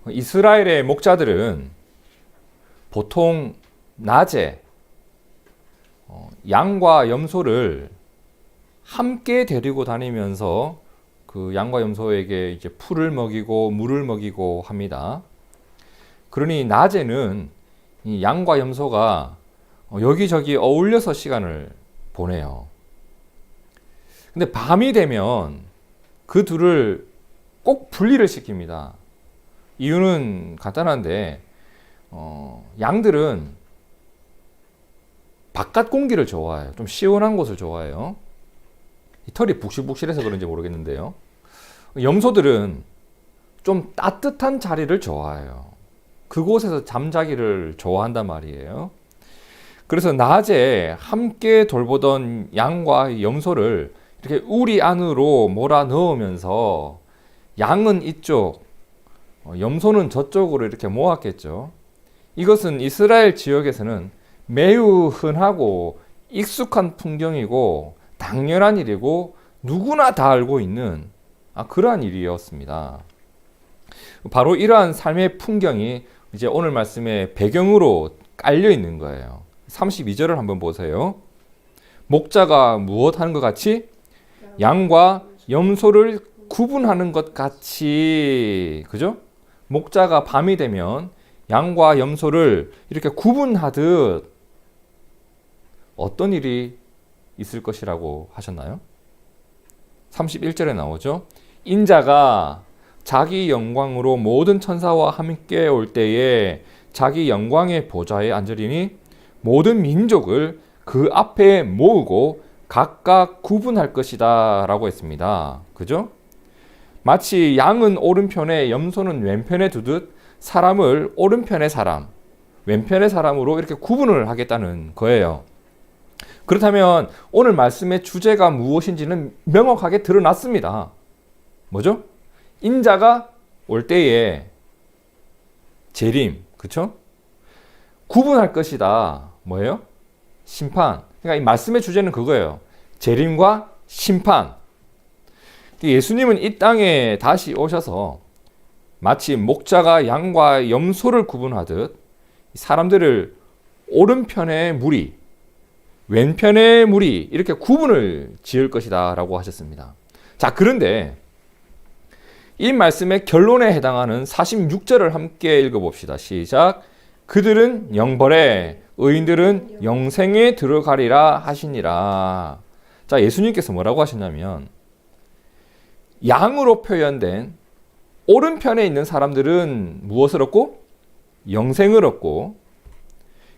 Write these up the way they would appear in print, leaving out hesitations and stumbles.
이스라엘의 목자들은 보통 낮에 양과 염소를 함께 데리고 다니면서 그 양과 염소에게 이제 풀을 먹이고 물을 먹이고 합니다. 그러니 낮에는 이 양과 염소가 여기저기 어울려서 시간을 보내요. 근데 밤이 되면 그 둘을 꼭 분리를 시킵니다. 이유는 간단한데 양들은 바깥 공기를 좋아해요. 좀 시원한 곳을 좋아해요. 털이 북실북실해서 그런지 모르겠는데요. 염소들은 좀 따뜻한 자리를 좋아해요. 그곳에서 잠자기를 좋아한단 말이에요. 그래서 낮에 함께 돌보던 양과 염소를 이렇게 우리 안으로 몰아 넣으면서 양은 이쪽, 염소는 저쪽으로 이렇게 모았겠죠. 이것은 이스라엘 지역에서는 매우 흔하고 익숙한 풍경이고 당연한 일이고 누구나 다 알고 있는 그러한 일이었습니다. 바로 이러한 삶의 풍경이 이제 오늘 말씀의 배경으로 깔려 있는 거예요. 32절을 한번 보세요. 목자가 무엇 하는 것 같이? 양과 염소를 구분하는 것 같이, 그죠? 목자가 밤이 되면 양과 염소를 이렇게 구분하듯 어떤 일이 있을 것이라고 하셨나요? 31절에 나오죠. 인자가 자기 영광으로 모든 천사와 함께 올 때에 자기 영광의 보좌에 앉으리니 모든 민족을 그 앞에 모으고 각각 구분할 것이다 라고 했습니다. 그죠? 마치 양은 오른편에 염소는 왼편에 두듯 사람을 오른편의 사람, 왼편의 사람으로 이렇게 구분을 하겠다는 거예요. 그렇다면 오늘 말씀의 주제가 무엇인지는 명확하게 드러났습니다. 뭐죠? 인자가 올 때에 재림, 그쵸? 구분할 것이다. 뭐예요? 심판. 그러니까 이 말씀의 주제는 그거예요. 재림과 심판. 예수님은 이 땅에 다시 오셔서 마치 목자가 양과 염소를 구분하듯 사람들을 오른편의 무리, 왼편의 무리 이렇게 구분을 지을 것이다 라고 하셨습니다. 자, 그런데 이 말씀의 결론에 해당하는 46절을 함께 읽어봅시다. 시작. 그들은 영벌에 의인들은 영생에 들어가리라 하시니라. 자, 예수님께서 뭐라고 하셨냐면 양으로 표현된 오른편에 있는 사람들은 무엇을 얻고? 영생을 얻고,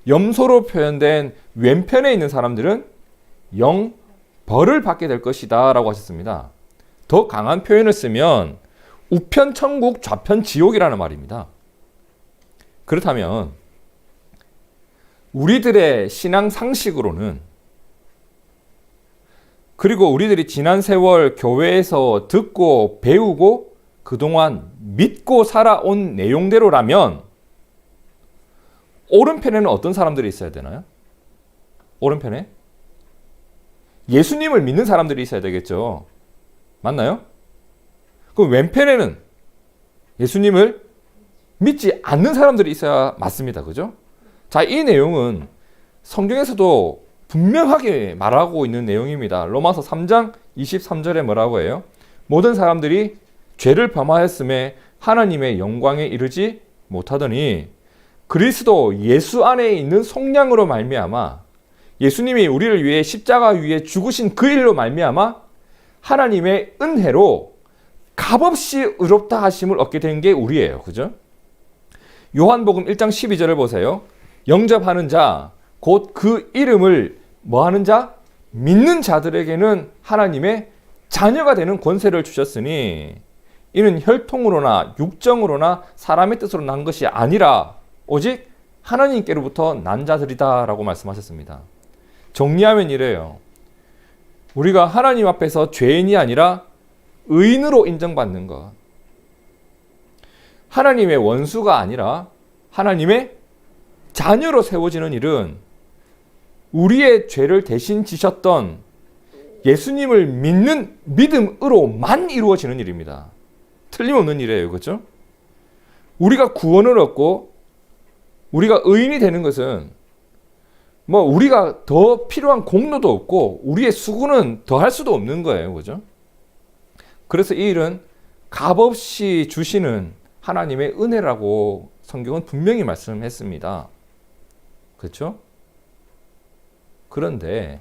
염소로 표현된 왼편에 있는 사람들은 영벌을 받게 될 것이다 라고 하셨습니다. 더 강한 표현을 쓰면 우편 천국 좌편 지옥이라는 말입니다. 그렇다면 우리들의 신앙 상식으로는, 그리고 우리들이 지난 세월 교회에서 듣고 배우고 그동안 믿고 살아온 내용대로라면 오른편에는 어떤 사람들이 있어야 되나요? 오른편에? 예수님을 믿는 사람들이 있어야 되겠죠. 맞나요? 그럼 왼편에는 예수님을 믿지 않는 사람들이 있어야 맞습니다. 그죠? 자, 이 내용은 성경에서도 분명하게 말하고 있는 내용입니다. 로마서 3장 23절에 뭐라고 해요? 모든 사람들이 죄를 범하였음에 하나님의 영광에 이르지 못하더니 그리스도 예수 안에 있는 속량으로 말미암아 예수님이 우리를 위해 십자가 위에 죽으신 그 일로 말미암아 하나님의 은혜로 값없이 의롭다 하심을 얻게 된 게 우리예요. 그죠? 요한복음 1장 12절을 보세요. 영접하는 자, 곧 그 이름을 뭐하는 자? 믿는 자들에게는 하나님의 자녀가 되는 권세를 주셨으니 이는 혈통으로나 육정으로나 사람의 뜻으로 난 것이 아니라 오직 하나님께로부터 난 자들이다 라고 말씀하셨습니다. 정리하면 이래요. 우리가 하나님 앞에서 죄인이 아니라 의인으로 인정받는 것, 하나님의 원수가 아니라 하나님의 자녀로 세워지는 일은 우리의 죄를 대신 지셨던 예수님을 믿는 믿음으로만 이루어지는 일입니다. 틀림없는 일이에요. 그렇죠? 우리가 구원을 얻고 우리가 의인이 되는 것은 뭐 우리가 더 필요한 공로도 없고 우리의 수고는 더 할 수도 없는 거예요. 그죠? 그래서 이 일은 값없이 주시는 하나님의 은혜라고 성경은 분명히 말씀했습니다. 그렇죠? 그런데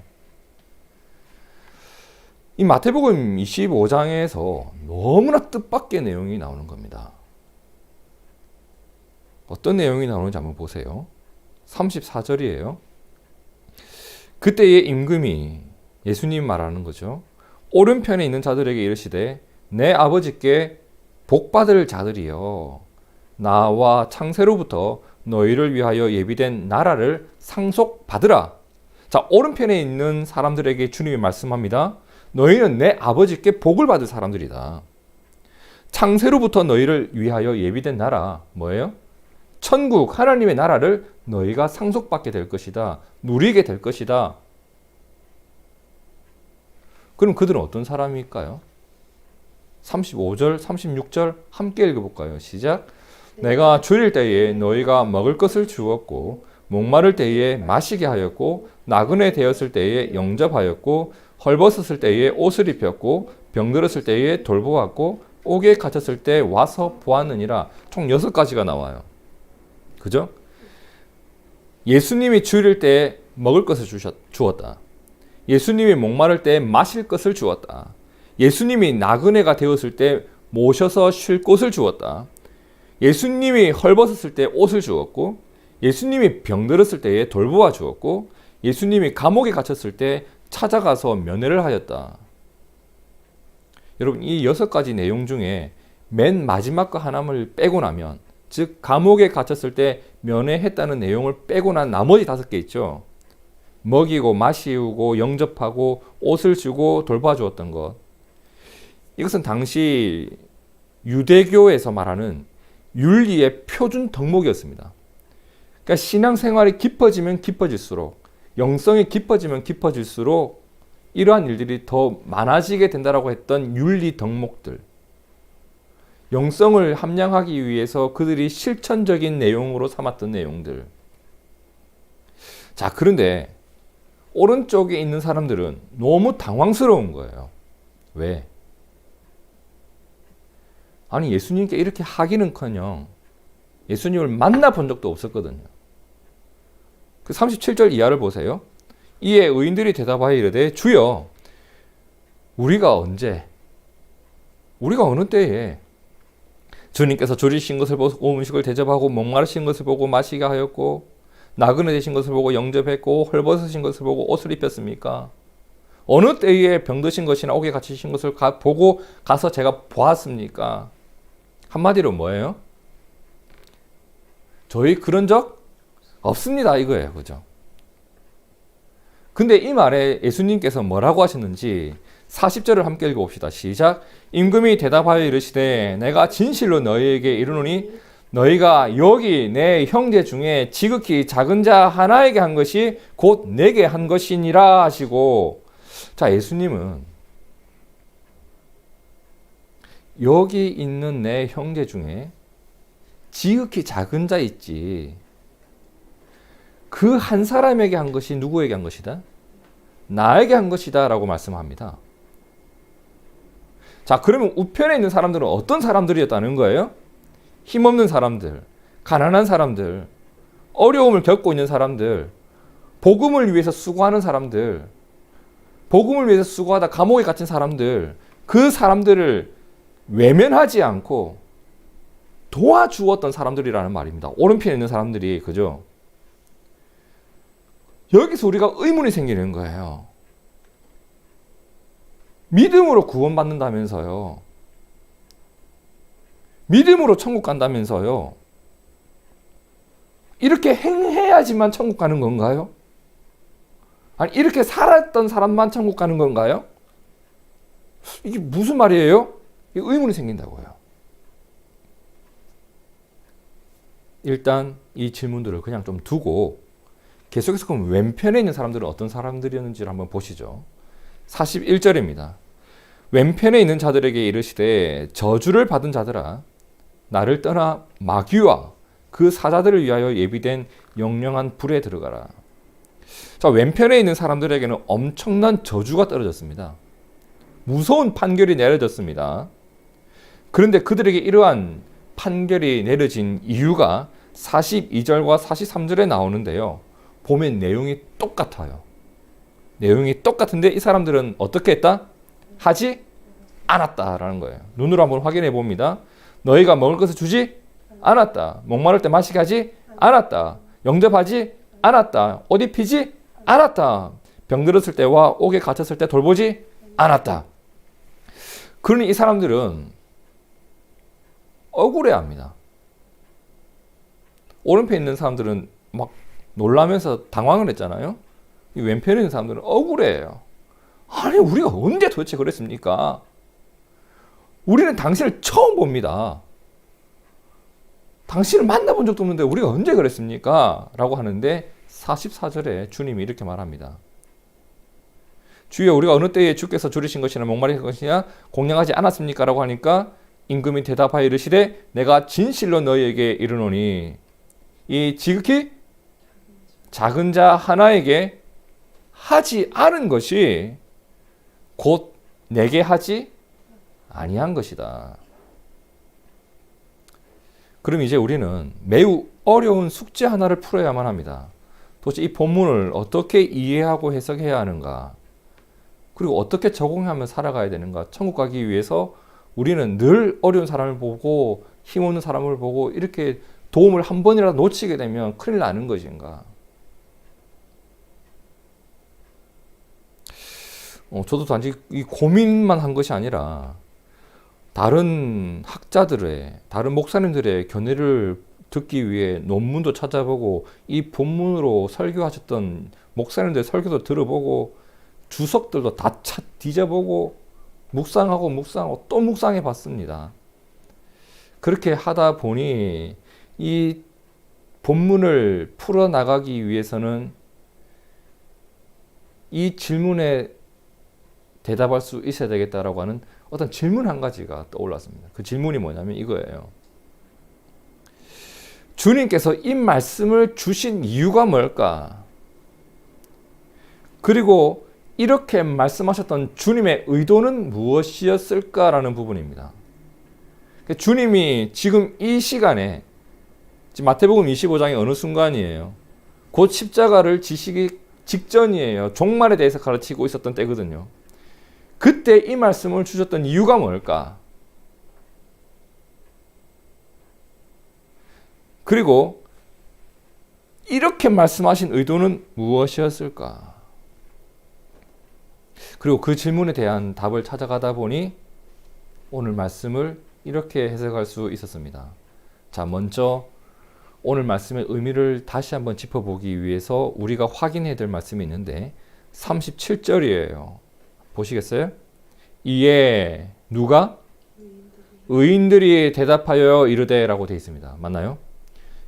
이 마태복음 25장에서 너무나 뜻밖의 내용이 나오는 겁니다. 어떤 내용이 나오는지 한번 보세요. 34절이에요. 그때의 임금이, 예수님 말하는 거죠, 오른편에 있는 자들에게 이르시되 내 아버지께 복받을 자들이여 나와 창세로부터 너희를 위하여 예비된 나라를 상속받으라. 자, 오른편에 있는 사람들에게 주님이 말씀합니다. 너희는 내 아버지께 복을 받을 사람들이다. 창세로부터 너희를 위하여 예비된 나라, 뭐예요? 천국, 하나님의 나라를 너희가 상속받게 될 것이다. 누리게 될 것이다. 그럼 그들은 어떤 사람일까요? 35절, 36절 함께 읽어볼까요? 시작. 내가 줄일 때에 너희가 먹을 것을 주었고 목마를 때에 마시게 하였고 나그네 되었을 때에 영접하였고 헐벗었을 때에 옷을 입혔고 병들었을 때에 돌보았고 옥에 갇혔을 때 와서 보았느니라. 총 6가지가 나와요. 그죠? 예수님이 줄일 때 먹을 것을 주었다. 예수님이 목마를 때 마실 것을 주었다. 예수님이 나그네가 되었을 때 모셔서 쉴 곳을 주었다. 예수님이 헐벗었을 때 옷을 주었고, 예수님이 병들었을 때에 돌보아 주었고, 예수님이 감옥에 갇혔을 때 찾아가서 면회를 하였다. 여러분, 이 6가지 내용 중에 맨 마지막 거 하나를 빼고 나면, 즉 감옥에 갇혔을 때 면회했다는 내용을 빼고 난 나머지 5개 있죠. 먹이고 마시우고 영접하고 옷을 주고 돌봐주었던 것. 이것은 당시 유대교에서 말하는 윤리의 표준 덕목이었습니다. 그러니까 신앙생활이 깊어지면 깊어질수록, 영성이 깊어지면 깊어질수록 이러한 일들이 더 많아지게 된다라고 했던 윤리 덕목들. 영성을 함양하기 위해서 그들이 실천적인 내용으로 삼았던 내용들. 자, 그런데 오른쪽에 있는 사람들은 너무 당황스러운 거예요. 왜? 아니, 예수님께 이렇게 하기는커녕 예수님을 만나본 적도 없었거든요. 그 37절 이하를 보세요. 이에 의인들이 대답하여 이르되 주여, 우리가 언제, 우리가 어느 때에 주님께서 줄이신 것을 보고 음식을 대접하고 목마르신 것을 보고 마시게 하였고 나그네 되신 것을 보고 영접했고 헐벗으신 것을 보고 옷을 입혔습니까? 어느 때에 병드신 것이나 옥에 갇히신 것을 보고 가서 제가 보았습니까? 한마디로 뭐예요? 저희 그런 적 없습니다, 이거예요. 그죠? 근데 이 말에 예수님께서 뭐라고 하셨는지 40절을 함께 읽어봅시다. 시작. 임금이 대답하여 이르시되 내가 진실로 너희에게 이르노니 너희가 여기 내 형제 중에 지극히 작은 자 하나에게 한 것이 곧 내게 한 것이니라 하시고, 자, 예수님은 여기 있는 내 형제 중에 지극히 작은 자 있지, 그 한 사람에게 한 것이 누구에게 한 것이다? 나에게 한 것이다 라고 말씀합니다. 자, 그러면 우편에 있는 사람들은 어떤 사람들이었다는 거예요? 힘없는 사람들, 가난한 사람들, 어려움을 겪고 있는 사람들, 복음을 위해서 수고하는 사람들, 복음을 위해서 수고하다 감옥에 갇힌 사람들, 그 사람들을 외면하지 않고 도와주었던 사람들이라는 말입니다. 오른편에 있는 사람들이, 그죠? 여기서 우리가 의문이 생기는 거예요. 믿음으로 구원받는다면서요. 믿음으로 천국 간다면서요. 이렇게 행해야지만 천국 가는 건가요? 아니, 이렇게 살았던 사람만 천국 가는 건가요? 이게 무슨 말이에요? 의문이 생긴다고요. 일단 이 질문들을 그냥 좀 두고 계속해서 그럼 왼편에 있는 사람들은 어떤 사람들이었는지를 한번 보시죠. 41절입니다. 왼편에 있는 자들에게 이르시되 저주를 받은 자들아 나를 떠나 마귀와 그 사자들을 위하여 예비된 영영한 불에 들어가라. 자, 왼편에 있는 사람들에게는 엄청난 저주가 떨어졌습니다. 무서운 판결이 내려졌습니다. 그런데 그들에게 이러한 판결이 내려진 이유가 42절과 43절에 나오는데요. 보면 내용이 똑같아요. 내용이 똑같은데 이 사람들은 어떻게 했다? 하지 않았다라는 거예요. 눈으로 한번 확인해 봅니다. 너희가 먹을 것을 주지 않았다. 목마를 때 마시게 하지 않았다. 영접하지 않았다. 옷 입히지 않았다. 병들었을 때와 옥에 갇혔을 때 돌보지 않았다. 그러니 이 사람들은 억울해합니다. 오른편에 있는 사람들은 막 놀라면서 당황을 했잖아요. 이 왼편에 있는 사람들은 억울해요. 아니 우리가 언제 도대체 그랬습니까? 우리는 당신을 처음 봅니다. 당신을 만나본 적도 없는데 우리가 언제 그랬습니까? 라고 하는데 44절에 주님이 이렇게 말합니다. 주여 우리가 어느 때에 주께서 줄이신 것이나 목마르신 것이냐 공양하지 않았습니까? 라고 하니까 임금이 대답하여 이르시되 내가 진실로 너희에게 이르노니 이 지극히 작은 자 하나에게 하지 않은 것이 곧 내게 하지 아니한 것이다. 그럼 이제 우리는 매우 어려운 숙제 하나를 풀어야만 합니다. 도대체 이 본문을 어떻게 이해하고 해석해야 하는가? 그리고 어떻게 적용하며 살아가야 되는가? 천국 가기 위해서 우리는 늘 어려운 사람을 보고 힘없는 사람을 보고 이렇게 도움을 한 번이라도 놓치게 되면 큰일 나는 것인가? 저도 단지 이 고민만 한 것이 아니라 다른 학자들의, 다른 목사님들의 견해를 듣기 위해 논문도 찾아보고 이 본문으로 설교하셨던 목사님들의 설교도 들어보고 주석들도 다 뒤져보고 묵상하고 또 묵상해 봤습니다. 그렇게 하다 보니 이 본문을 풀어나가기 위해서는 이 질문에 대답할 수 있어야 되겠다라고 하는 어떤 질문 한 가지가 떠올랐습니다. 그 질문이 뭐냐면 이거예요. 주님께서 이 말씀을 주신 이유가 뭘까? 그리고 이렇게 말씀하셨던 주님의 의도는 무엇이었을까라는 부분입니다. 주님이 지금 이 시간에 지금 마태복음 25장의 어느 순간이에요. 곧 십자가를 지시기 직전이에요. 종말에 대해서 가르치고 있었던 때거든요. 그때 이 말씀을 주셨던 이유가 뭘까? 그리고 이렇게 말씀하신 의도는 무엇이었을까? 그리고 그 질문에 대한 답을 찾아가다 보니 오늘 말씀을 이렇게 해석할 수 있었습니다. 자, 먼저 오늘 말씀의 의미를 다시 한번 짚어보기 위해서 우리가 확인해야 될 말씀이 있는데 37절이에요. 보시겠어요? 이에 누가? 의인들이 대답하여 이르되 라고 되어 있습니다. 맞나요?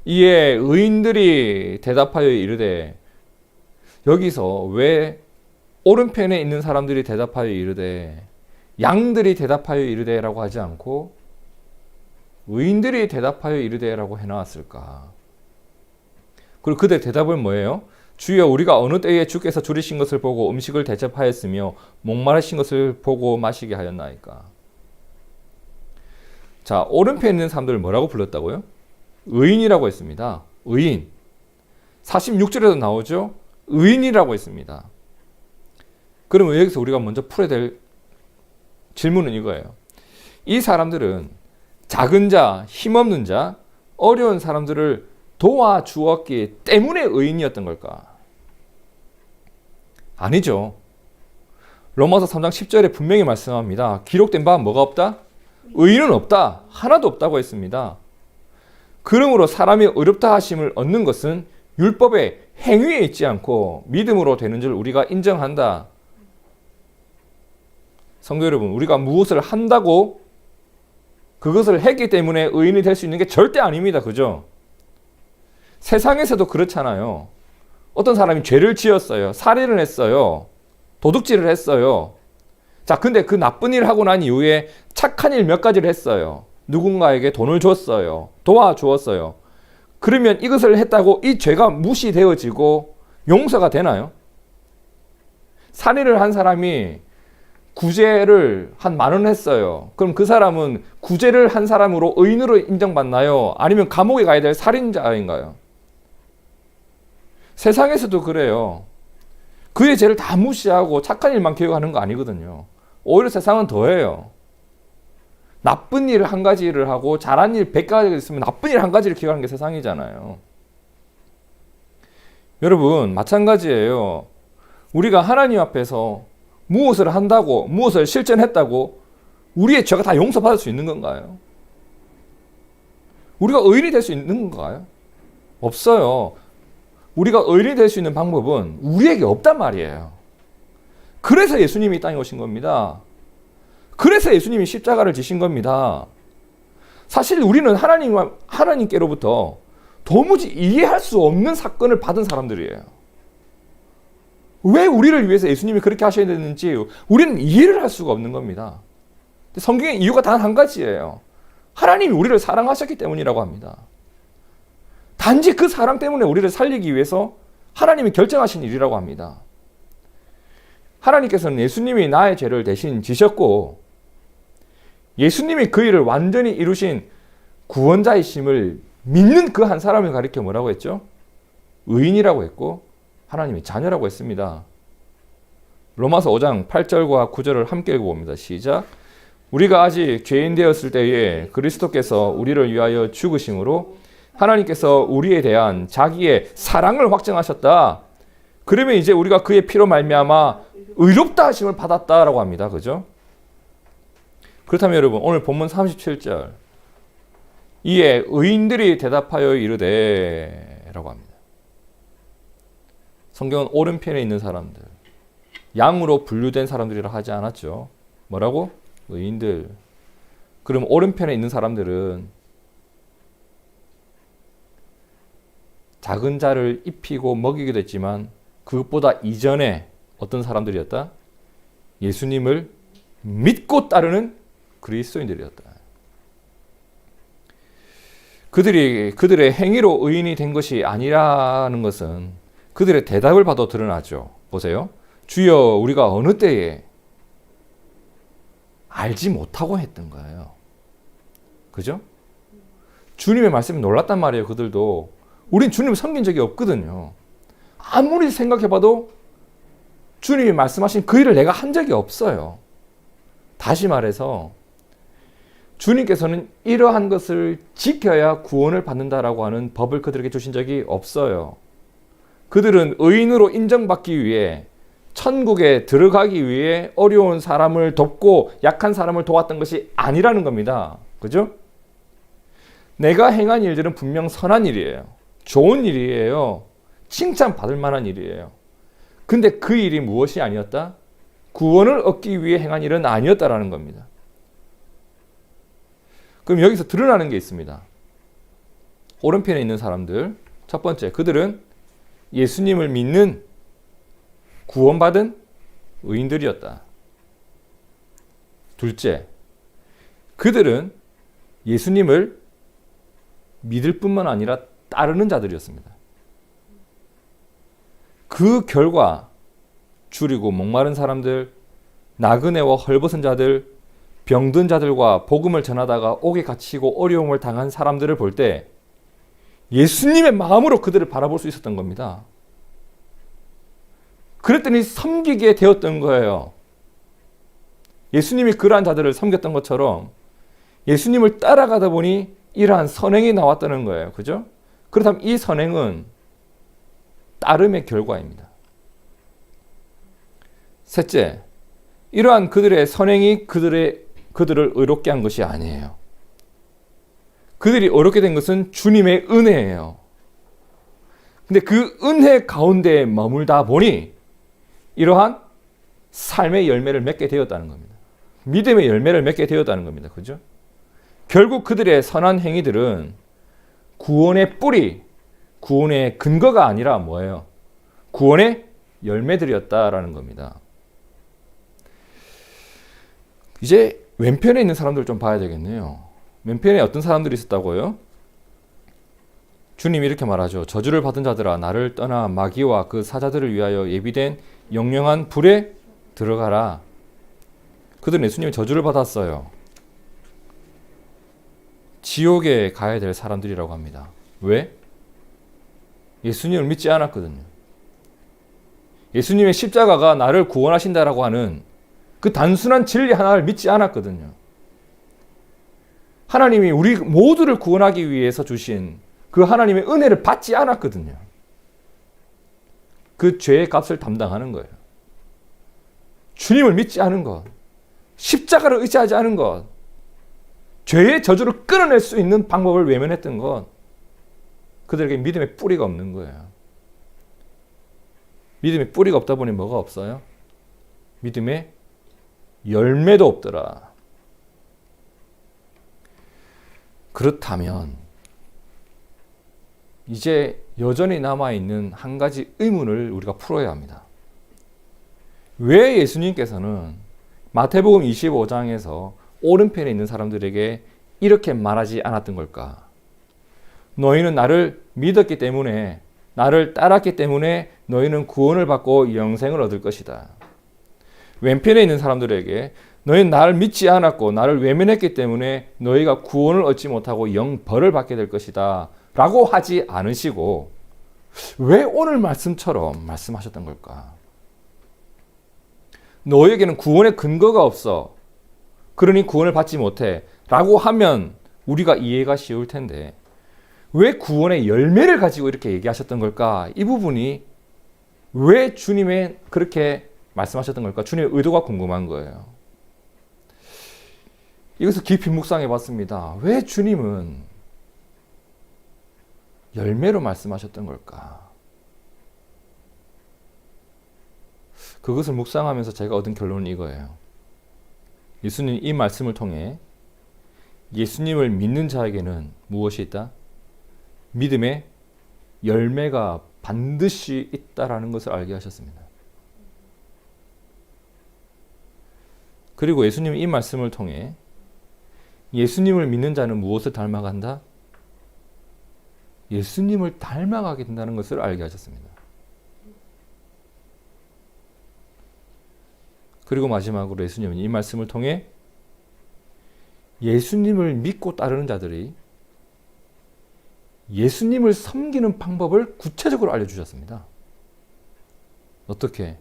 이에 의인들이 대답하여 이르되, 여기서 왜 오른편에 있는 사람들이 대답하여 이르되 양들이 대답하여 이르되 라고 하지 않고 의인들이 대답하여 이르되 라고 해놨을까? 그리고 그들의 대답은 뭐예요? 주여 우리가 어느 때에 주께서 줄이신 것을 보고 음식을 대접하였으며 목마르신 것을 보고 마시게 하였나이까? 자, 오른편에 있는 사람들을 뭐라고 불렀다고요? 의인이라고 했습니다. 의인. 46절에도 나오죠? 의인이라고 했습니다. 그러면 여기서 우리가 먼저 풀어야 될 질문은 이거예요. 이 사람들은 작은 자, 힘없는 자, 어려운 사람들을 도와주었기 때문에 의인이었던 걸까? 아니죠. 로마서 3장 10절에 분명히 말씀합니다. 기록된 바 뭐가 없다? 의인은 없다. 하나도 없다고 했습니다. 그러므로 사람이 의롭다 하심을 얻는 것은 율법의 행위에 있지 않고 믿음으로 되는 줄 우리가 인정한다. 성도 여러분, 우리가 무엇을 한다고 그것을 했기 때문에 의인이 될 수 있는 게 절대 아닙니다. 그죠? 세상에서도 그렇잖아요. 어떤 사람이 죄를 지었어요. 살인을 했어요. 도둑질을 했어요. 자, 근데 그 나쁜 일을 하고 난 이후에 착한 일 몇 가지를 했어요. 누군가에게 돈을 줬어요. 도와주었어요. 그러면 이것을 했다고 이 죄가 무시되어지고 용서가 되나요? 살인을 한 사람이 구제를 한 10,000원 했어요. 그럼 그 사람은 구제를 한 사람으로 의인으로 인정받나요? 아니면 감옥에 가야 될 살인자인가요? 세상에서도 그래요. 그의 죄를 다 무시하고 착한 일만 기억하는 거 아니거든요. 오히려 세상은 더해요. 나쁜 일 한 가지를 하고 잘한 일 100가지가 있으면 나쁜 일 한 가지를 기억하는 게 세상이잖아요. 여러분, 마찬가지예요. 우리가 하나님 앞에서 무엇을 한다고, 무엇을 실천했다고 우리의 죄가 다 용서받을 수 있는 건가요? 우리가 의인이 될 수 있는 건가요? 없어요. 우리가 의인이 될 수 있는 방법은 우리에게 없단 말이에요. 그래서 예수님이 이 땅에 오신 겁니다. 그래서 예수님이 십자가를 지신 겁니다. 사실 우리는 하나님께로부터 도무지 이해할 수 없는 사건을 받은 사람들이에요. 왜 우리를 위해서 예수님이 그렇게 하셔야 되는지 우리는 이해를 할 수가 없는 겁니다. 성경의 이유가 단 한 가지예요. 하나님이 우리를 사랑하셨기 때문이라고 합니다. 단지 그 사랑 때문에 우리를 살리기 위해서 하나님이 결정하신 일이라고 합니다. 하나님께서는 예수님이 나의 죄를 대신 지셨고 예수님이 그 일을 완전히 이루신 구원자이심을 믿는 그 한 사람을 가리켜 뭐라고 했죠? 의인이라고 했고 하나님의 자녀라고 했습니다. 로마서 5장 8절과 9절을 함께 읽어봅니다. 시작. 우리가 아직 죄인 되었을 때에 그리스도께서 우리를 위하여 죽으심으로 하나님께서 우리에 대한 자기의 사랑을 확증하셨다. 그러면 이제 우리가 그의 피로 말미암아 의롭다 하심을 받았다라고 합니다. 그죠? 그렇다면 여러분 오늘 본문 37절 이에 의인들이 대답하여 이르되 라고 합니다. 성경은 오른편에 있는 사람들, 양으로 분류된 사람들이라 하지 않았죠. 뭐라고? 의인들. 그럼 오른편에 있는 사람들은 작은 자를 입히고 먹이게 됐지만 그것보다 이전에 어떤 사람들이었다? 예수님을 믿고 따르는 그리스도인들이었다. 그들의 행위로 의인이 된 것이 아니라는 것은 그들의 대답을 봐도 드러나죠. 보세요. 주여 우리가 어느 때에 알지 못하고 했던 거예요. 그죠? 주님의 말씀이 놀랐단 말이에요. 그들도. 우린 주님을 섬긴 적이 없거든요. 아무리 생각해봐도 주님이 말씀하신 그 일을 내가 한 적이 없어요. 다시 말해서 주님께서는 이러한 것을 지켜야 구원을 받는다라고 하는 법을 그들에게 주신 적이 없어요. 그들은 의인으로 인정받기 위해 천국에 들어가기 위해 어려운 사람을 돕고 약한 사람을 도왔던 것이 아니라는 겁니다. 그죠? 내가 행한 일들은 분명 선한 일이에요. 좋은 일이에요. 칭찬받을 만한 일이에요. 근데 그 일이 무엇이 아니었다? 구원을 얻기 위해 행한 일은 아니었다라는 겁니다. 그럼 여기서 드러나는 게 있습니다. 오른편에 있는 사람들. 첫 번째, 그들은 예수님을 믿는 구원받은 의인들이었다. 둘째, 그들은 예수님을 믿을 뿐만 아니라 따르는 자들이었습니다. 그 결과 줄이고 목마른 사람들, 나그네와 헐벗은 자들, 병든 자들과 복음을 전하다가 옥에 갇히고 어려움을 당한 사람들을 볼 때 예수님의 마음으로 그들을 바라볼 수 있었던 겁니다. 그랬더니 섬기게 되었던 거예요. 예수님이 그러한 자들을 섬겼던 것처럼 예수님을 따라가다 보니 이러한 선행이 나왔다는 거예요. 그죠? 그렇다면 이 선행은 따름의 결과입니다. 셋째, 이러한 그들의 선행이 그들을 의롭게 한 것이 아니에요. 그들이 의롭게 된 것은 주님의 은혜예요. 근데 그 은혜 가운데 머물다 보니 이러한 삶의 열매를 맺게 되었다는 겁니다. 믿음의 열매를 맺게 되었다는 겁니다. 그죠? 결국 그들의 선한 행위들은 구원의 뿌리, 구원의 근거가 아니라 뭐예요? 구원의 열매들이었다라는 겁니다. 이제 왼편에 있는 사람들 좀 봐야 되겠네요. 왼편에 어떤 사람들이 있었다고요? 주님이 이렇게 말하죠. 저주를 받은 자들아 나를 떠나 마귀와 그 사자들을 위하여 예비된 영영한 불에 들어가라. 그들은 예수님의 저주를 받았어요. 지옥에 가야 될 사람들이라고 합니다. 왜? 예수님을 믿지 않았거든요. 예수님의 십자가가 나를 구원하신다라고 하는 그 단순한 진리 하나를 믿지 않았거든요. 하나님이 우리 모두를 구원하기 위해서 주신 그 하나님의 은혜를 받지 않았거든요. 그 죄의 값을 담당하는 거예요. 주님을 믿지 않은 것, 십자가를 의지하지 않은 것, 죄의 저주를 끊어낼 수 있는 방법을 외면했던 것, 그들에게 믿음의 뿌리가 없는 거예요. 믿음의 뿌리가 없다 보니 뭐가 없어요? 믿음의 열매도 없더라. 그렇다면 이제 여전히 남아있는 한 가지 의문을 우리가 풀어야 합니다. 왜 예수님께서는 마태복음 25장에서 오른편에 있는 사람들에게 이렇게 말하지 않았던 걸까? 너희는 나를 믿었기 때문에, 나를 따랐기 때문에 너희는 구원을 받고 영생을 얻을 것이다. 왼편에 있는 사람들에게 너희는 나를 믿지 않았고 나를 외면했기 때문에 너희가 구원을 얻지 못하고 영벌을 받게 될 것이다 라고 하지 않으시고 왜 오늘 말씀처럼 말씀하셨던 걸까? 너희에게는 구원의 근거가 없어. 그러니 구원을 받지 못해 라고 하면 우리가 이해가 쉬울 텐데 왜 구원의 열매를 가지고 이렇게 얘기하셨던 걸까? 이 부분이 왜 주님의 그렇게 말씀하셨던 걸까? 주님의 의도가 궁금한 거예요. 이것을 깊이 묵상해 봤습니다. 왜 주님은 열매로 말씀하셨던 걸까? 그것을 묵상하면서 제가 얻은 결론은 이거예요. 예수님 이 말씀을 통해 예수님을 믿는 자에게는 무엇이 있다? 믿음의 열매가 반드시 있다라는 것을 알게 하셨습니다. 그리고 예수님이 이 말씀을 통해 예수님을 믿는 자는 무엇을 닮아간다? 예수님을 닮아가게 된다는 것을 알게 하셨습니다. 그리고 마지막으로 예수님은 이 말씀을 통해 예수님을 믿고 따르는 자들이 예수님을 섬기는 방법을 구체적으로 알려주셨습니다. 어떻게?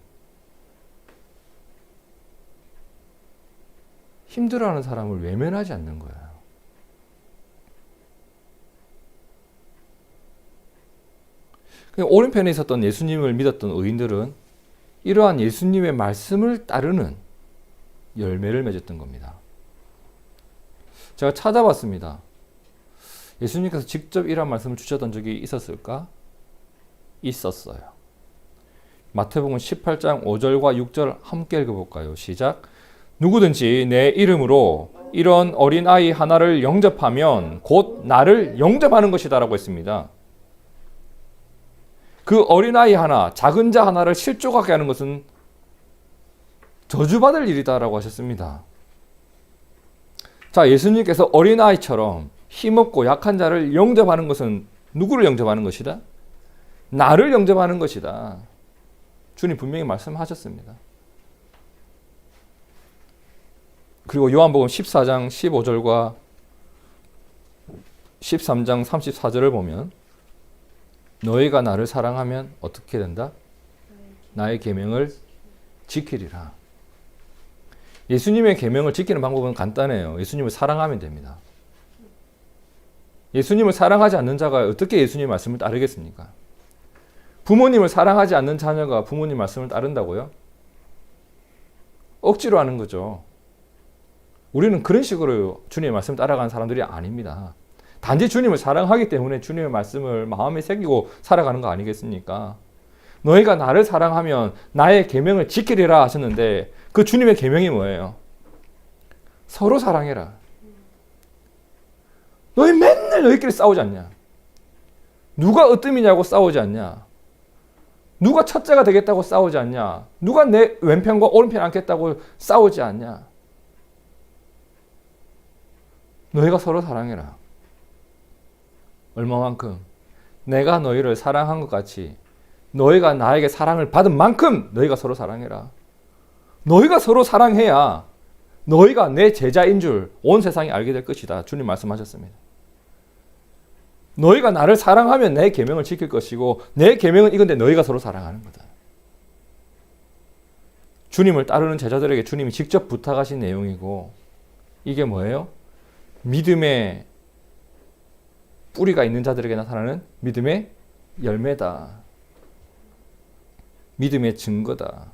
힘들어하는 사람을 외면하지 않는 거예요. 오른편에 있었던 예수님을 믿었던 의인들은 이러한 예수님의 말씀을 따르는 열매를 맺었던 겁니다. 제가 찾아봤습니다. 예수님께서 직접 이런 말씀을 주셨던 적이 있었을까? 있었어요. 마태복음 18장 5절과 6절 함께 읽어볼까요? 시작. 누구든지 내 이름으로 이런 어린아이 하나를 영접하면 곧 나를 영접하는 것이다 라고 했습니다. 그 어린아이 하나, 작은 자 하나를 실족하게 하는 것은 저주받을 일이다 라고 하셨습니다. 자, 예수님께서 어린아이처럼 힘없고 약한 자를 영접하는 것은 누구를 영접하는 것이다? 나를 영접하는 것이다. 주님 분명히 말씀하셨습니다. 그리고 요한복음 14장 15절과 13장 34절을 보면 너희가 나를 사랑하면 어떻게 된다? 나의 계명을 지키리라. 예수님의 계명을 지키는 방법은 간단해요. 예수님을 사랑하면 됩니다. 예수님을 사랑하지 않는 자가 어떻게 예수님의 말씀을 따르겠습니까? 부모님을 사랑하지 않는 자녀가 부모님 말씀을 따른다고요? 억지로 하는 거죠. 우리는 그런 식으로 주님의 말씀을 따라가는 사람들이 아닙니다. 단지 주님을 사랑하기 때문에 주님의 말씀을 마음에 새기고 살아가는 거 아니겠습니까? 너희가 나를 사랑하면 나의 계명을 지키리라 하셨는데 그 주님의 계명이 뭐예요? 서로 사랑해라. 너희 맨날 너희끼리 싸우지 않냐? 누가 으뜸이냐고 싸우지 않냐? 누가 첫째가 되겠다고 싸우지 않냐? 누가 내 왼편과 오른편 앉겠다고 싸우지 않냐? 너희가 서로 사랑해라. 얼마만큼? 내가 너희를 사랑한 것 같이 너희가 나에게 사랑을 받은 만큼 너희가 서로 사랑해라. 너희가 서로 사랑해야 너희가 내 제자인 줄 온 세상이 알게 될 것이다. 주님 말씀하셨습니다. 너희가 나를 사랑하면 내 계명을 지킬 것이고 내 계명은 이건데 너희가 서로 사랑하는 거다. 주님을 따르는 제자들에게 주님이 직접 부탁하신 내용이고 이게 뭐예요? 믿음의 뿌리가 있는 자들에게 나타나는 믿음의 열매다. 믿음의 증거다.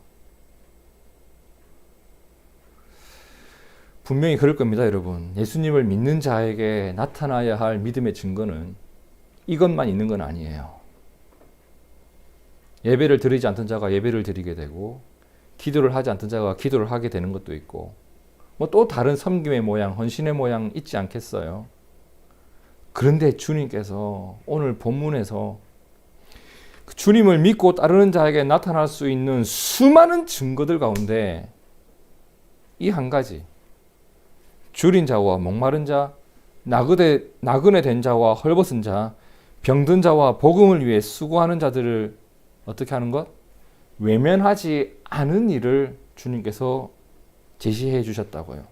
분명히 그럴 겁니다, 여러분. 예수님을 믿는 자에게 나타나야 할 믿음의 증거는 이것만 있는 건 아니에요. 예배를 드리지 않던 자가 예배를 드리게 되고 기도를 하지 않던 자가 기도를 하게 되는 것도 있고 뭐 또 다른 섬김의 모양, 헌신의 모양 있지 않겠어요? 그런데 주님께서 오늘 본문에서 주님을 믿고 따르는 자에게 나타날 수 있는 수많은 증거들 가운데 이 한 가지, 줄인 자와 목마른 자, 나그네 된 자와 헐벗은 자, 병든 자와 복음을 위해 수고하는 자들을 어떻게 하는 것? 외면하지 않은 일을 주님께서 제시해 주셨다고요.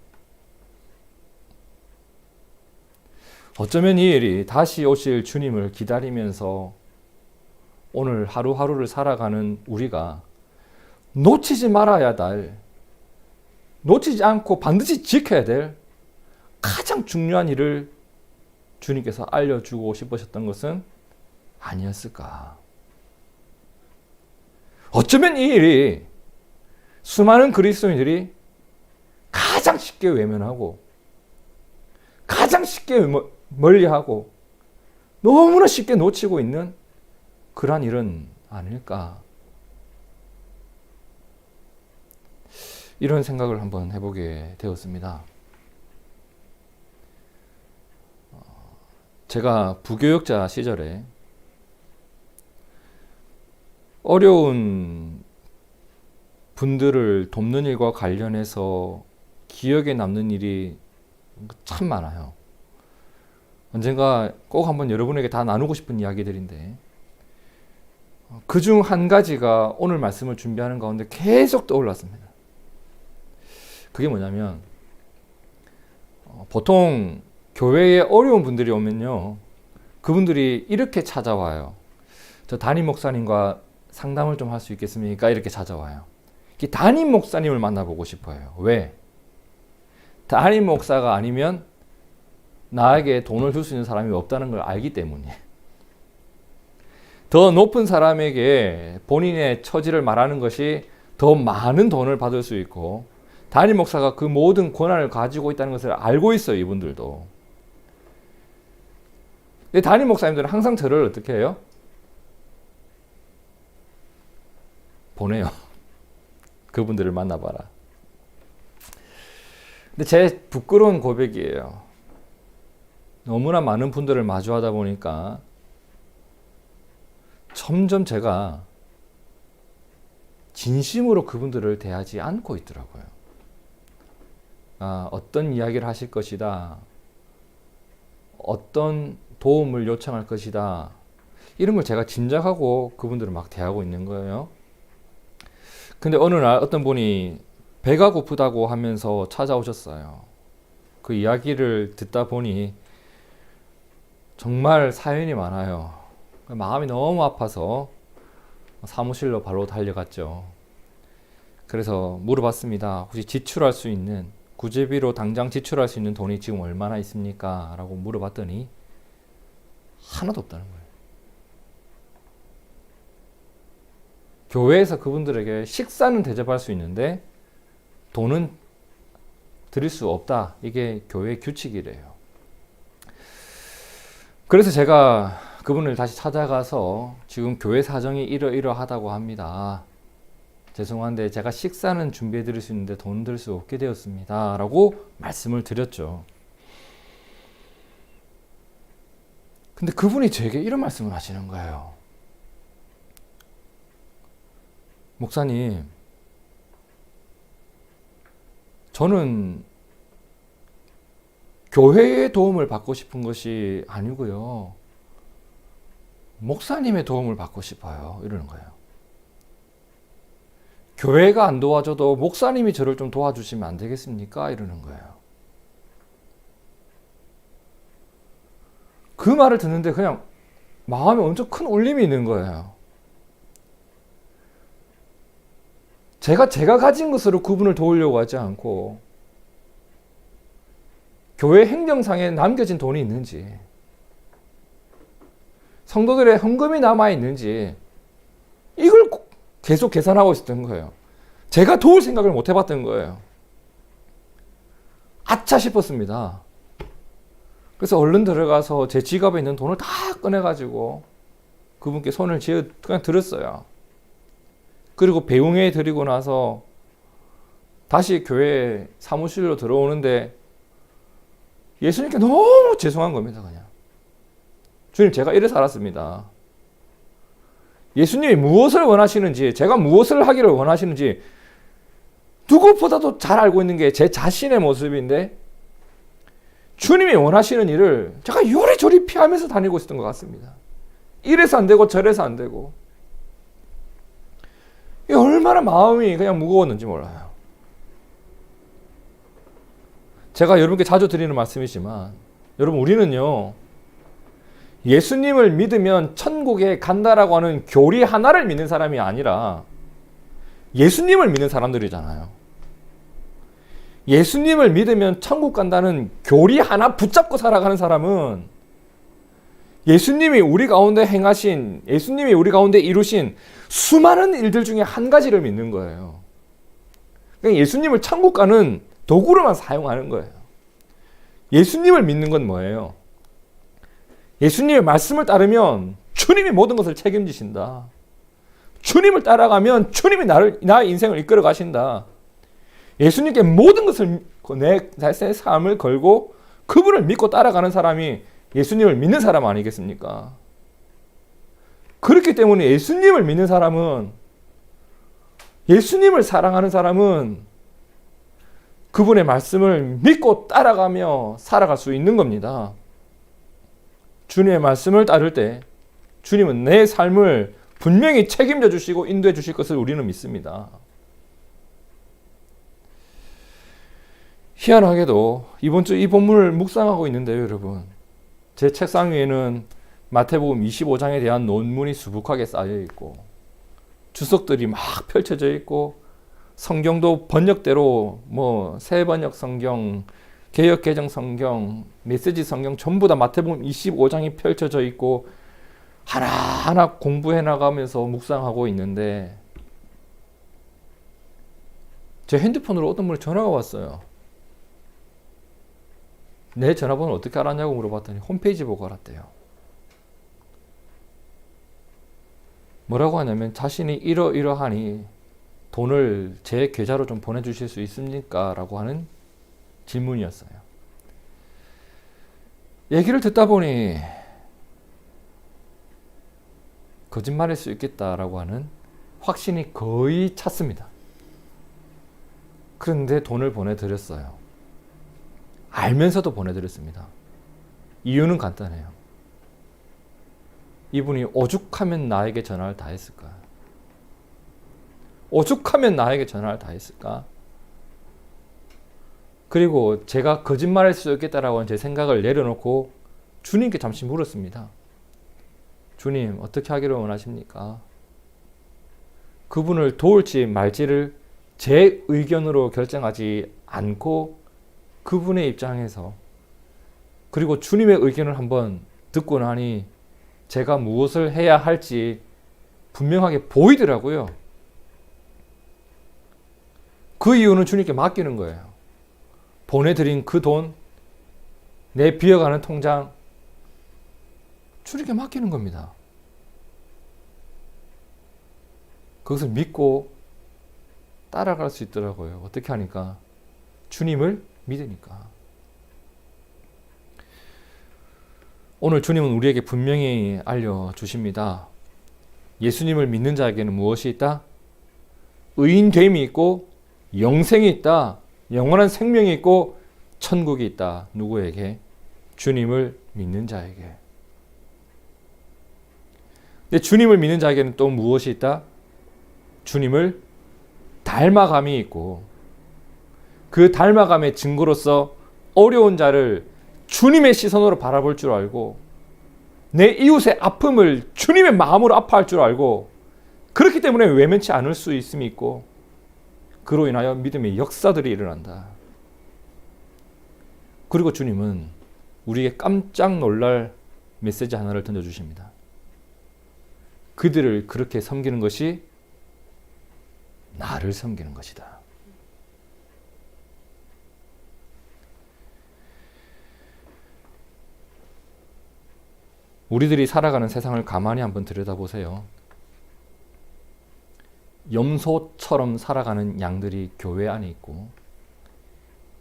어쩌면 이 일이 다시 오실 주님을 기다리면서 오늘 하루하루를 살아가는 우리가 놓치지 말아야 될, 놓치지 않고 반드시 지켜야 될 가장 중요한 일을 주님께서 알려주고 싶으셨던 것은 아니었을까? 어쩌면 이 일이 수많은 그리스도인들이 가장 쉽게 외면하고 가장 쉽게 멀리하고 너무나 쉽게 놓치고 있는 그러한 일은 아닐까? 이런 생각을 한번 해보게 되었습니다. 제가 부교육자 시절에 어려운 분들을 돕는 일과 관련해서 기억에 남는 일이 참 많아요. 언젠가 꼭 한번 여러분에게 다 나누고 싶은 이야기들인데 그중 한 가지가 오늘 말씀을 준비하는 가운데 계속 떠올랐습니다. 그게 뭐냐면 보통 교회에 어려운 분들이 오면요, 그분들이 이렇게 찾아와요. 저 담임 목사님과 상담을 좀 할 수 있겠습니까? 이렇게 찾아와요. 담임 목사님을 만나보고 싶어요. 왜? 담임 목사가 아니면 나에게 돈을 줄 수 있는 사람이 없다는 걸 알기 때문이에요. 더 높은 사람에게 본인의 처지를 말하는 것이 더 많은 돈을 받을 수 있고 담임 목사가 그 모든 권한을 가지고 있다는 것을 알고 있어요. 이분들도. 근데 담임 목사님들은 항상 저를 어떻게 해요? 보내요. 그분들을 만나봐라. 근데 제 부끄러운 고백이에요. 너무나 많은 분들을 마주하다 보니까 점점 제가 진심으로 그분들을 대하지 않고 있더라고요. 어떤 이야기를 하실 것이다. 어떤 도움을 요청할 것이다. 이런 걸 제가 짐작하고 그분들을 막 대하고 있는 거예요. 근데 어느 날 어떤 분이 배가 고프다고 하면서 찾아오셨어요. 그 이야기를 듣다 보니 정말 사연이 많아요. 마음이 너무 아파서 사무실로 바로 달려갔죠. 그래서 물어봤습니다. 혹시 지출할 수 있는, 구제비로 당장 지출할 수 있는 돈이 지금 얼마나 있습니까? 라고 물어봤더니 하나도 없다는 거예요. 교회에서 그분들에게 식사는 대접할 수 있는데 돈은 드릴 수 없다. 이게 교회 규칙이래요. 그래서 제가 그분을 다시 찾아가서 지금 교회 사정이 이러이러하다고 합니다. 죄송한데 제가 식사는 준비해 드릴 수 있는데 돈 드릴 수 없게 되었습니다. 라고 말씀을 드렸죠. 근데 그분이 제게 이런 말씀을 하시는 거예요. 목사님, 저는 교회의 도움을 받고 싶은 것이 아니고요. 목사님의 도움을 받고 싶어요. 이러는 거예요. 교회가 안 도와줘도 목사님이 저를 좀 도와주시면 안 되겠습니까? 이러는 거예요. 그 말을 듣는데 그냥 마음에 엄청 큰 울림이 있는 거예요. 제가 가진 것으로 그분을 도우려고 하지 않고 교회 행정상에 남겨진 돈이 있는지, 성도들의 헌금이 남아있는지 이걸 계속 계산하고 있었던 거예요. 제가 도울 생각을 못 해봤던 거예요. 아차 싶었습니다. 그래서 얼른 들어가서 제 지갑에 있는 돈을 다 꺼내가지고 그분께 손을 쥐어 그냥 들었어요. 그리고 배웅회 드리고 나서 다시 교회 사무실로 들어오는데 예수님께 너무 죄송한 겁니다. 그냥 주님, 제가 이래 살았습니다. 예수님이 무엇을 원하시는지, 제가 무엇을 하기를 원하시는지 누구보다도 잘 알고 있는 게 제 자신의 모습인데 주님이 원하시는 일을 제가 요리조리 피하면서 다니고 있었던 것 같습니다. 이래서 안 되고 저래서 안 되고. 이 얼마나 마음이 그냥 무거웠는지 몰라요. 제가 여러분께 자주 드리는 말씀이지만 여러분, 우리는요 예수님을 믿으면 천국에 간다라고 하는 교리 하나를 믿는 사람이 아니라 예수님을 믿는 사람들이잖아요. 예수님을 믿으면 천국 간다는 교리 하나 붙잡고 살아가는 사람은 예수님이 우리 가운데 행하신, 예수님이 우리 가운데 이루신 수많은 일들 중에 한 가지를 믿는 거예요. 그러니까 예수님을 천국 가는 도구로만 사용하는 거예요. 예수님을 믿는 건 뭐예요? 예수님의 말씀을 따르면 주님이 모든 것을 책임지신다. 주님을 따라가면 주님이 나의 인생을 이끌어 가신다. 예수님께 모든 것을, 내 삶을 걸고 그분을 믿고 따라가는 사람이 예수님을 믿는 사람 아니겠습니까? 그렇기 때문에 예수님을 믿는 사람은, 예수님을 사랑하는 사람은 그분의 말씀을 믿고 따라가며 살아갈 수 있는 겁니다. 주님의 말씀을 따를 때 주님은 내 삶을 분명히 책임져 주시고 인도해 주실 것을 우리는 믿습니다. 희한하게도 이번 주 이 본문을 묵상하고 있는데요, 여러분. 제 책상 위에는 마태복음 25장에 대한 논문이 수북하게 쌓여 있고 주석들이 막 펼쳐져 있고 성경도 번역대로 새 번역 성경, 개역 개정 성경, 메시지 성경 전부 다 마태복음 25장이 펼쳐져 있고 하나하나 공부해 나가면서 묵상하고 있는데 제 핸드폰으로 어떤 분이 전화가 왔어요. 내 전화번호 어떻게 알았냐고 물어봤더니 홈페이지 보고 알았대요. 뭐라고 하냐면 자신이 이러이러하니 돈을 제 계좌로 좀 보내주실 수 있습니까? 라고 하는 질문이었어요. 얘기를 듣다 보니 거짓말일 수 있겠다라고 하는 확신이 거의 찼습니다. 그런데 돈을 보내드렸어요. 알면서도 보내드렸습니다. 이유는 간단해요. 이분이 오죽하면 나에게 전화를 다 했을까? 오죽하면 나에게 전화를 다 했을까? 그리고 제가 거짓말할 수 있겠다라고 하는 제 생각을 내려놓고 주님께 잠시 물었습니다. 주님, 어떻게 하기를 원하십니까? 그분을 도울지 말지를 제 의견으로 결정하지 않고 그분의 입장에서, 그리고 주님의 의견을 한번 듣고 나니 제가 무엇을 해야 할지 분명하게 보이더라고요. 그 이유는 주님께 맡기는 거예요. 보내드린 그 돈, 내 비어가는 통장, 주님께 맡기는 겁니다. 그것을 믿고 따라갈 수 있더라고요. 어떻게 하니까? 주님을 믿으니까. 오늘 주님은 우리에게 분명히 알려주십니다. 예수님을 믿는 자에게는 무엇이 있다? 의인됨이 있고 영생이 있다. 영원한 생명이 있고 천국이 있다. 누구에게? 주님을 믿는 자에게. 근데 주님을 믿는 자에게는 또 무엇이 있다? 주님을 닮아감이 있고, 그 닮아감의 증거로서 어려운 자를 주님의 시선으로 바라볼 줄 알고, 내 이웃의 아픔을 주님의 마음으로 아파할 줄 알고, 그렇기 때문에 외면치 않을 수 있음이 있고, 그로 인하여 믿음의 역사들이 일어난다. 그리고 주님은 우리에게 깜짝 놀랄 메시지 하나를 던져주십니다. 그들을 그렇게 섬기는 것이 나를 섬기는 것이다. 우리들이 살아가는 세상을 가만히 한번 들여다보세요. 염소처럼 살아가는 양들이 교회 안에 있고,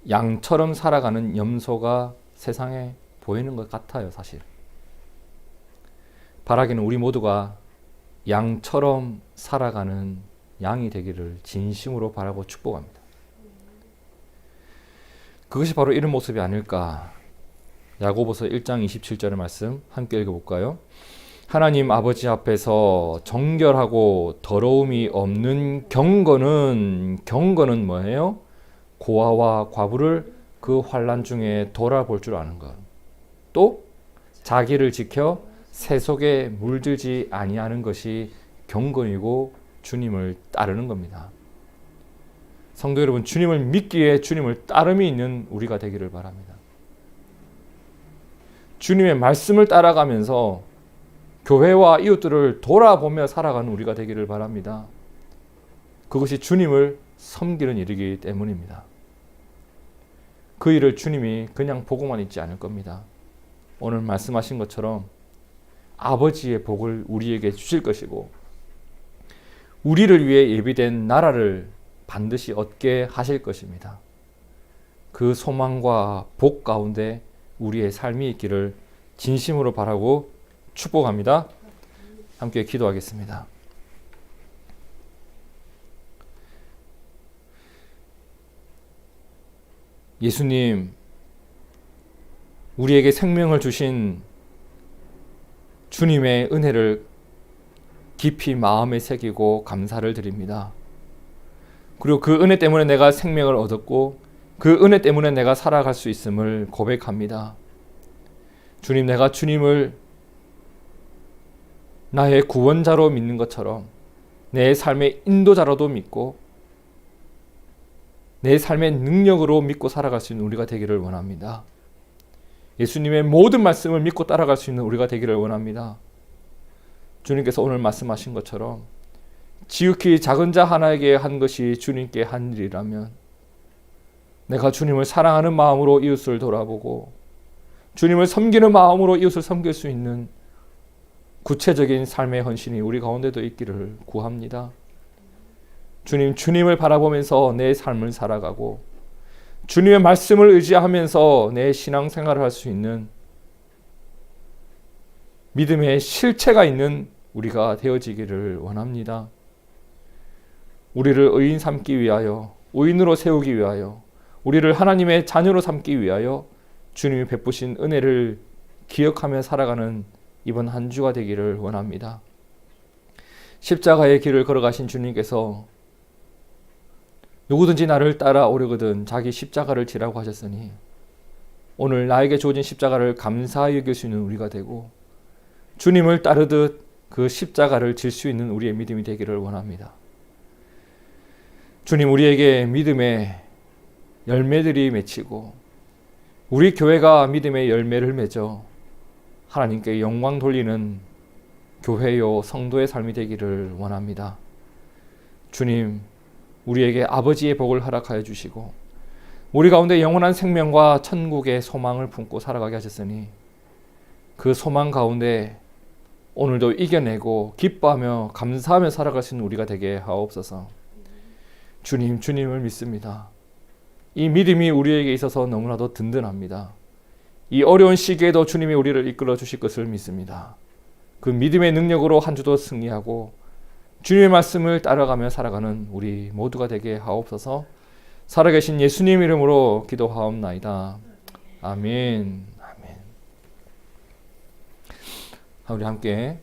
양처럼 살아가는 염소가 세상에 보이는 것 같아요, 사실. 바라기는 우리 모두가 양처럼 살아가는 양이 되기를 진심으로 바라고 축복합니다. 그것이 바로 이런 모습이 아닐까. 야고보서 1장 27절의 말씀 함께 읽어볼까요? 하나님 아버지 앞에서 정결하고 더러움이 없는 경건은 뭐예요? 고아와 과부를 그 환난 중에 돌아볼 줄 아는 것. 또 자기를 지켜 세속에 물들지 아니하는 것이 경건이고 주님을 따르는 겁니다. 성도 여러분, 주님을 믿기에 주님을 따름이 있는 우리가 되기를 바랍니다. 주님의 말씀을 따라가면서 교회와 이웃들을 돌아보며 살아가는 우리가 되기를 바랍니다. 그것이 주님을 섬기는 일이기 때문입니다. 그 일을 주님이 그냥 보고만 있지 않을 겁니다. 오늘 말씀하신 것처럼 아버지의 복을 우리에게 주실 것이고, 우리를 위해 예비된 나라를 반드시 얻게 하실 것입니다. 그 소망과 복 가운데 우리의 삶이 있기를 진심으로 바라고 축복합니다. 함께 기도하겠습니다. 예수님, 우리에게 생명을 주신 주님의 은혜를 깊이 마음에 새기고 감사를 드립니다. 그리고 그 은혜 때문에 내가 생명을 얻었고, 그 은혜 때문에 내가 살아갈 수 있음을 고백합니다. 주님, 내가 주님을 나의 구원자로 믿는 것처럼 내 삶의 인도자로도 믿고, 내 삶의 능력으로 믿고 살아갈 수 있는 우리가 되기를 원합니다. 예수님의 모든 말씀을 믿고 따라갈 수 있는 우리가 되기를 원합니다. 주님께서 오늘 말씀하신 것처럼 지극히 작은 자 하나에게 한 것이 주님께 한 일이라면, 내가 주님을 사랑하는 마음으로 이웃을 돌아보고 주님을 섬기는 마음으로 이웃을 섬길 수 있는 구체적인 삶의 헌신이 우리 가운데도 있기를 구합니다. 주님, 주님을 바라보면서 내 삶을 살아가고 주님의 말씀을 의지하면서 내 신앙생활을 할 수 있는 믿음의 실체가 있는 우리가 되어지기를 원합니다. 우리를 의인 삼기 위하여, 의인으로 세우기 위하여, 우리를 하나님의 자녀로 삼기 위하여 주님이 베푸신 은혜를 기억하며 살아가는 이번 한 주가 되기를 원합니다. 십자가의 길을 걸어가신 주님께서 누구든지 나를 따라오려거든 자기 십자가를 지라고 하셨으니, 오늘 나에게 주어진 십자가를 감사히 여길 수 있는 우리가 되고 주님을 따르듯 그 십자가를 질 수 있는 우리의 믿음이 되기를 원합니다. 주님, 우리에게 믿음의 열매들이 맺히고 우리 교회가 믿음의 열매를 맺어 하나님께 영광 돌리는 교회요 성도의 삶이 되기를 원합니다. 주님, 우리에게 아버지의 복을 허락하여 주시고 우리 가운데 영원한 생명과 천국의 소망을 품고 살아가게 하셨으니, 그 소망 가운데 오늘도 이겨내고 기뻐하며 감사하며 살아갈 수 있는 우리가 되게 하옵소서. 주님, 주님을 믿습니다. 이 믿음이 우리에게 있어서 너무나도 든든합니다. 이 어려운 시기에도 주님이 우리를 이끌어 주실 것을 믿습니다. 그 믿음의 능력으로 한 주도 승리하고 주님의 말씀을 따라가며 살아가는 우리 모두가 되게 하옵소서. 살아계신 예수님 이름으로 기도하옵나이다. 아멘. 아멘. 우리 함께